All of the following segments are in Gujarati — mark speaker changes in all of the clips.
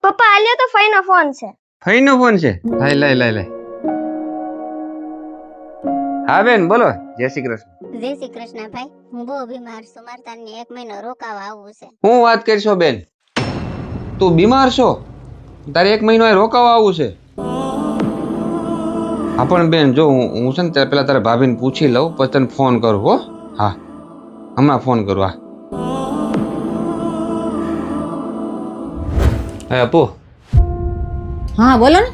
Speaker 1: પપ્પા આલ્યો તો ફઈનો ફોન છે.
Speaker 2: ફઈનો ફોન છે? લાય. હા બેન બોલો. જય શ્રી કૃષ્ણ.
Speaker 3: જય શ્રી કૃષ્ણ ભાઈ. હું બહુ બીમાર છું. મારે તને 1 મહિનો રોકાવા આવવું છે.
Speaker 2: હું વાત કરશો બેન? તું બીમાર છો? તારે 1 મહિનો રોકાવા આવવું છે? હા પણ બેન જો હું છે ને પેલા તારા ભાભીને પૂછી લઉં પછી તને ફોન કરું હો. હા હમણાં ફોન કરું. હા અપુ.
Speaker 4: હા બોલો ને.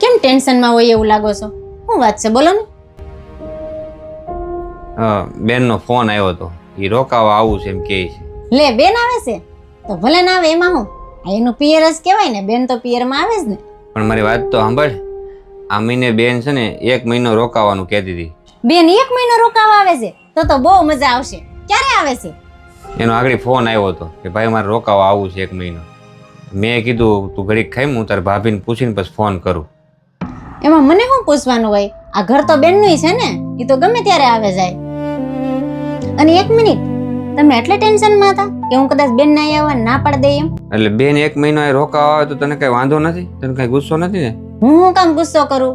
Speaker 4: કેમ ટેન્શનમાં હોય એવું લાગો છો? શું વાત છે બોલો ને.
Speaker 2: બેનનો ફોન આવ્યો હતો, એ રોકાવા આવું છે એમ કહે છે.
Speaker 4: લે બેન આવે છે તો ભલે ના આવે એમાં હું. આ એનું પિયર જ કહેવાય ને, બેન તો પિયરમાં આવે જ ને.
Speaker 2: પણ મારી વાત તો સાંભળ. આ મહિને બેન છે ને 1 મહિનો રોકાવાનું કહેતી હતી.
Speaker 4: બેન 1 મહિનો રોકાવા આવે છે તો બહુ મજા આવશે. ક્યારે આવે છે?
Speaker 2: એનો આગળ ફોન આવ્યો હતો કે ભાઈ મારે રોકાવા આવવું છે 1 મહિનો. મેં કીધું તું ઘડીક ખાઈ, હું તારા ભાભીને પૂછીને પછી ફોન કરું.
Speaker 4: એમાં મને શું પૂછવાનું હોય? આ ઘર તો બેનનું છે ને, એ તો ગમે ત્યારે આવે જાય. અને 1 મિનિટ, તમે એટલે ટેન્શનમાં હતા કે હું કદાચ બેન ના આવવા ના પાડી દઈ એમ?
Speaker 2: એટલે બેન 1 મહિનો રોકાવા આવે તો તને કઈ વાંધો નથી? તને કઈ ગુસ્સો નથી ને?
Speaker 4: હું કામ ગુસ્સો કરું?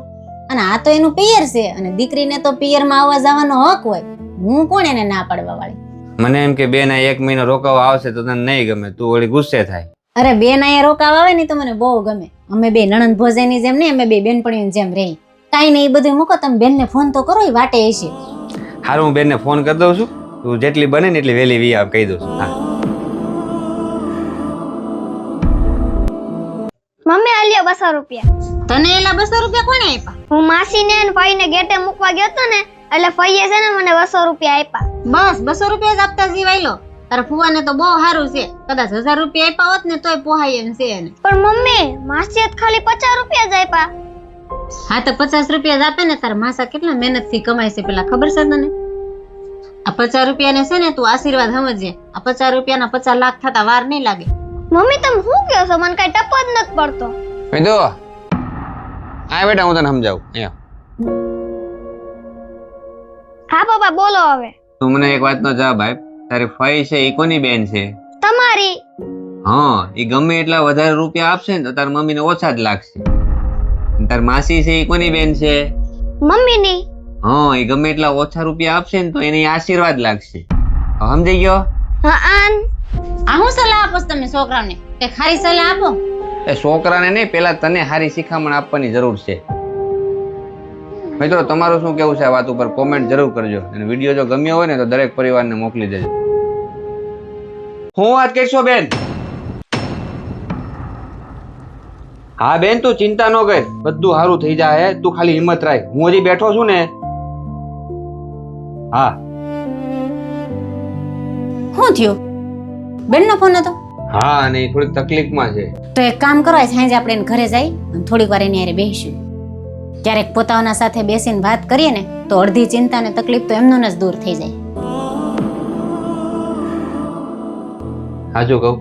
Speaker 4: અને આ તો એનું પિયર છે અને દીકરીને તો પિયરમાં આવવા જવાનો હક હોય. હું કોણ એને ના પાડવા વાળી?
Speaker 2: મને એમ કે બેન 1 મહિનો રોકાવા આવશે તો તને નહીં ગમે, તું વળી ગુસ્સે થાય.
Speaker 4: અરે બેન અહીંયા રોકાવા આવે ને તો મને બહુ ગમે. અમે બે નણંદ ભોજાઈની જેમ નહીં, અમે બે બેનપણીઓની જેમ રહી. કાંઈ નહીં, એ બધું મૂકો, તમે બેનને ફોન તો કરો, એ વાટે હશે.
Speaker 2: હારું હું બેનને ફોન કરી દઉં છું. તું જેટલી બને ને એટલી વહેલી વી આવ કહી દઉં છું. હા
Speaker 1: મમ્મી આલ્યો 200 રૂપિયા.
Speaker 4: તને એલા 200 રૂપિયા કોણે આપ્યા?
Speaker 1: હું માસીને અને ફઈને ગેટે મૂકવા ગયો તો ને એટલે ફઈએ છે ને મને 200 રૂપિયા આપ્યા.
Speaker 4: બસ 200 રૂપિયા જ આપતા જીવાયલો. તારા ફુવાને તો બહુ સારું છે. કદાચ 1000 રૂપિયા આપ્યા હોત ને તોય પોહાય એમ છે એને.
Speaker 1: પણ મમ્મી માસીએ ખાલી 50 રૂપિયા જ આપ્યા.
Speaker 4: હા તો 50 રૂપિયા જ આપે ને. તારા માસા કેટલા મહેનતથી કમાય છે પેલા ખબર છે તને? આ 50 રૂપિયાને છે ને તું આશીર્વાદ સમજજે. આ 50 રૂપિયાના 50 લાખ થતા વાર નહીં લાગે.
Speaker 1: મમ્મી તમે શું કહો છો? મને કઈ ટપ જ નથી પડતો.
Speaker 2: કીધો આ બેટા હું તને સમજાવું. અહીંયા
Speaker 1: હા પપ્પા બોલો હવે.
Speaker 2: તું મને એક વાતનો જવાબ આપ. તારી ફઈ છે એ કોની બેન છે?
Speaker 1: તમારી.
Speaker 2: હા, એ ગમે એટલા વધારે રૂપિયા આપશે ને તો તાર મમ્મીને ઓછા જ લાગશે. તાર માસી છે એ કોની બેન છે?
Speaker 1: મમ્મીની.
Speaker 2: હા, એ ગમે એટલા ઓછા રૂપિયા આપશે ને તો એને આશીર્વાદ લાગશે. સમજાઈ ગયો?
Speaker 1: હા આન.
Speaker 4: આ હું સલાહ આપો છો તમે છોકરાઓને? કે ખારી સલાહ આપો?
Speaker 2: એ છોકરાને નહીં, પેલા તને સારી શિખામણ આપવાની જરૂર છે. મિત્રો તમારું શું કેવું છે આ વાત ઉપર કોમેન્ટ જરૂર કરજો. અને વિડીયો જો ગમ્યો હોય ને તો દરેક પરિવારને મોકલી દેજો. હું વાત કહેશો બેન? હા બેન તું ચિંતા ન કર, બધું સારું થઈ જાય. તું ખાલી હિંમત રાખ, હું હજી બેઠો છું ને. હા.
Speaker 4: શું થયું? બેનનો ફોન હતો?
Speaker 2: હા, અને એ થોડીક તકલીફમાં છે.
Speaker 4: તો એક કામ કરો, સાંજે આપણે એને ઘરે જઈ અને થોડીક વાર એની હારે બેસીશું. ક્યારેક પોતાના સાથે બેસીને વાત કરીએ ને તો અડધી ચિંતા ને તકલીફ તો એમનો જ દૂર થઈ જાય.
Speaker 2: સાચું કહું,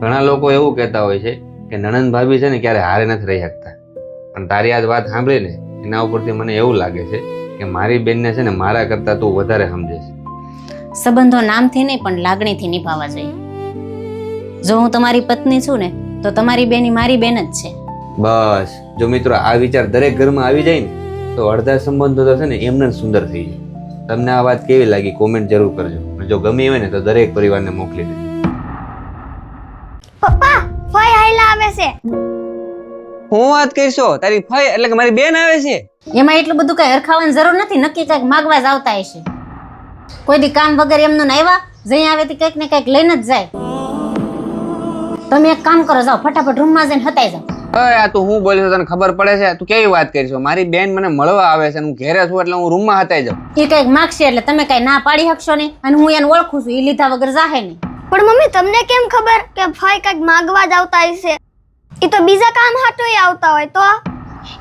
Speaker 2: ઘણા લોકો એવું કહેતા હોય છે કે નણંદ ભાભી છે ને ક્યારે હારે નથી રહી શકતા. પણ તારી આ વાત સાંભળીને એના ઉપરથી મને એવું લાગે છે કે મારી બેનને છે ને મારા કરતા તું વધારે સમજે છે.
Speaker 4: સંબંધો નામથી નહીં પણ લાગણીથી નિભાવવા જોઈએ. જો હું તમારી પત્ની છું ને તો તમારી બેની મારી બેન જ છે.
Speaker 2: બસ જો મિત્રો આ વિચાર દરેક ઘરમાં આવી જાય ને તો અડધા સંબંધો તો છે ને એમને સુંદર થઈ જાય. તમને આ વાત કેવી લાગી કોમેન્ટ જરૂર કરજો. અને જો ગમી હોય ને તો દરેક પરિવારને મોકલી દેજો.
Speaker 1: પપ્પા ફઈ આયલા આવે છે.
Speaker 2: હું વાત કહીશો? તારી ફઈ એટલે કે મારી બેન આવે છે?
Speaker 4: એમાં એટલું બધું કઈ હરખાવાની જરૂર નથી. નક્કી કંઈક માગવા જ આવતા હશે. કોઈ દી કામ વગર એમનું આવ્યા જઈ આવે તો કંઈક ને કંઈક લઈને જ જાય. તમે એક કામ કરો, જાઓ ફટાફટ રૂમમાં જઈને હતાઈ જાઓ.
Speaker 2: અરે આ તું હું બોલ્યો તને ખબર પડે છે? તું કેવી વાત કરીશો? મારી બેન મને મળવા આવે છે, હું ઘેરે છું એટલે હું રૂમમાં હતાઈ જાઉં.
Speaker 4: એ કંઈક માગશે એટલે તમે કઈ ના પાડી શકશો નહીં. અને હું એને ઓળખું છું, એ લીધા વગર જાહે નહીં.
Speaker 1: પણ મમ્મી તમને કેમ ખબર કે ફઈ કઈક માગવા જ આવતા હશે? એ તો બીજા કામ હાટુય આવતા હોય તો.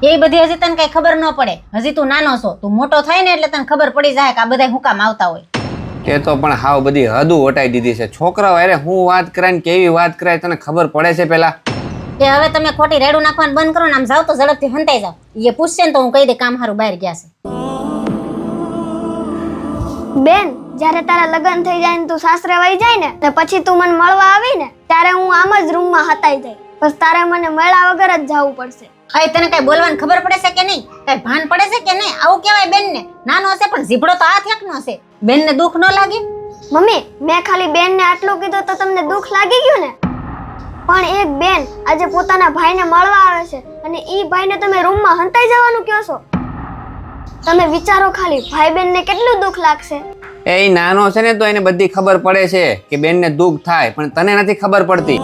Speaker 4: એ બધી હજી તને કઈ ખબર ન પડે. હજી તું નાનો છો. તું મોટો થાય ને એટલે તને ખબર પડી જાય કે આ બધા હું કામ આવતા હોય.
Speaker 2: એ તો પણ હાવ બધી હદું વટાઈ દીધી છે. છોકરાઓ અરે હું વાત કરાય ને કેવી વાત કરાય તને ખબર પડે છે પેલા?
Speaker 4: એ હવે તમે ખોટી રેડું નાખવાનું બંધ કરો ને આમ જાવ તો ઝડપથી હંતાઈ જાવ. એ પૂછશે ને તો હું કહી દે કામ હારું બહાર ગયા છે.
Speaker 1: બેન જ્યારે તારા લગ્ન થઈ જાય ને તું સાસરે વહી જાય ને પછી તું મને મળવા આવી ને ત્યારે હું આમ જ રૂમમાં હતાઈ જાય. બસ તારે મને મળ્યા વગર જ જવું પડશે.
Speaker 4: હવે તને કઈ બોલવાની ખબર પડે છે કે નહીં? કઈ ભાન પડે છે કે નહીં? આવું કહેવાય બેનને. નાનો હશે પણ ઝીપડો તો હાથ એકનો છે. બેનને દુઃખ ન લાગે?
Speaker 1: મમ્મી મેં ખાલી બેનને આટલું કીધું તો તમને દુઃખ લાગી ગયું ને? પણ એક બેન આજે પોતાના ભાઈને મળવા આવે છે અને ઈ ભાઈને તમે રૂમમાં હંતાઈ જવાનું કહો છો. તમે વિચારો ખાલી ભાઈ બેનને કેટલું દુઃખ લાગશે.
Speaker 2: એ નાનો છે ને તો એને બધી ખબર પડે છે કે બેનને દુઃખ થાય, પણ તને નથી ખબર પડતી.